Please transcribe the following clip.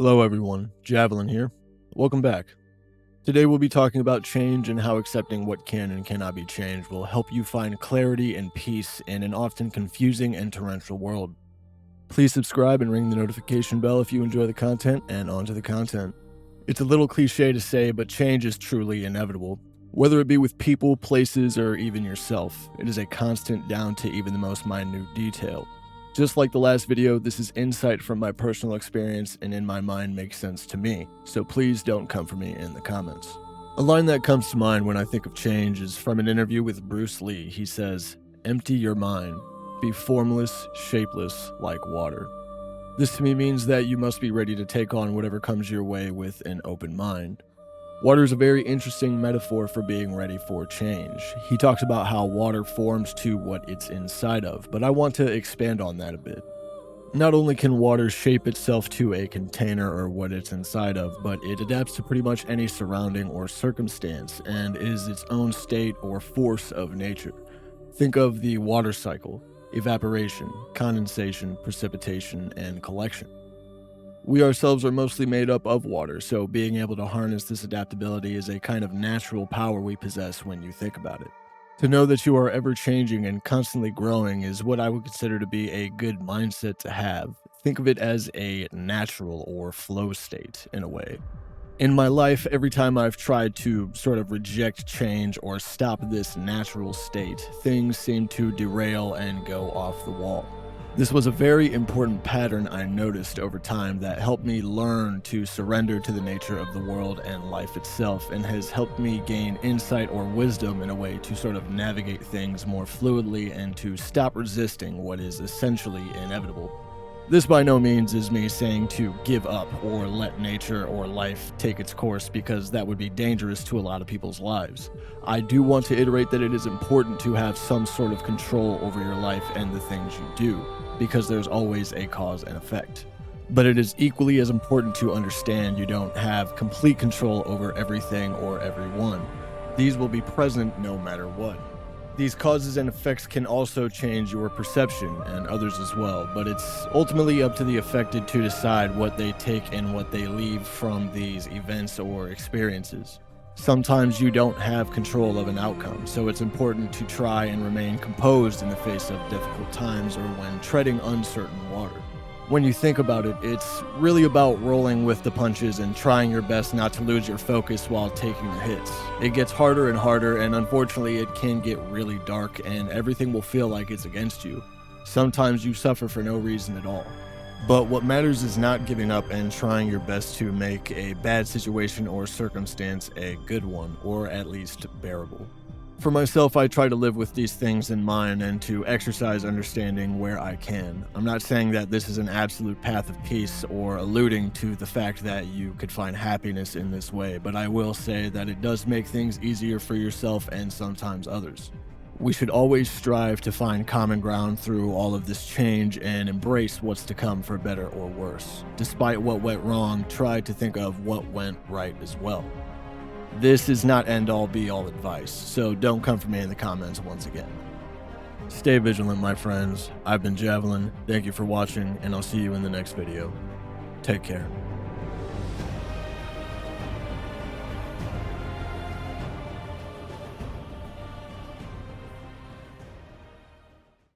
Hello everyone, Javelin here. Welcome back. Today we'll be talking about change and how accepting what can and cannot be changed will help you find clarity and peace in an often confusing and torrential world. Please subscribe and ring the notification bell if you enjoy the content, and on to the content. It's a little cliche to say, but change is truly inevitable. Whether it be with people, places, or even yourself, it is a constant down to even the most minute detail. Just like the last video, this is insight from my personal experience and in my mind makes sense to me, so please don't come for me in the comments. A line that comes to mind when I think of change is from an interview with Bruce Lee. He says, "Empty your mind, be formless, shapeless, like water." This to me means that you must be ready to take on whatever comes your way with an open mind. Water is a very interesting metaphor for being ready for change. He talks about how water forms to what it's inside of, but I want to expand on that a bit. Not only can water shape itself to a container or what it's inside of, but it adapts to pretty much any surrounding or circumstance and is its own state or force of nature. Think of the water cycle: evaporation, condensation, precipitation, and collection. We ourselves are mostly made up of water, so being able to harness this adaptability is a kind of natural power we possess when you think about it. To know that you are ever changing and constantly growing is what I would consider to be a good mindset to have. Think of it as a natural or flow state, in a way. In my life, every time I've tried to sort of reject change or stop this natural state, things seem to derail and go off the wall. This was a very important pattern I noticed over time that helped me learn to surrender to the nature of the world and life itself, and has helped me gain insight or wisdom in a way to sort of navigate things more fluidly and to stop resisting what is essentially inevitable. This by no means is me saying to give up or let nature or life take its course, because that would be dangerous to a lot of people's lives. I do want to iterate that it is important to have some sort of control over your life and the things you do, because there's always a cause and effect. But it is equally as important to understand you don't have complete control over everything or everyone. These will be present no matter what. These causes and effects can also change your perception and others as well, but it's ultimately up to the affected to decide what they take and what they leave from these events or experiences. Sometimes you don't have control of an outcome, so it's important to try and remain composed in the face of difficult times or when treading uncertain water. When you think about it, it's really about rolling with the punches and trying your best not to lose your focus while taking the hits. It gets harder and harder, and unfortunately it can get really dark and everything will feel like it's against you. Sometimes you suffer for no reason at all. But what matters is not giving up and trying your best to make a bad situation or circumstance a good one, or at least bearable. For myself, I try to live with these things in mind and to exercise understanding where I can. I'm not saying that this is an absolute path of peace or alluding to the fact that you could find happiness in this way, but I will say that it does make things easier for yourself and sometimes others. We should always strive to find common ground through all of this change and embrace what's to come for better or worse. Despite what went wrong, try to think of what went right as well. This is not end-all be-all advice, so don't come for me in the comments once again. Stay vigilant, my friends. I've been Javelin. Thank you for watching, and I'll see you in the next video. Take care.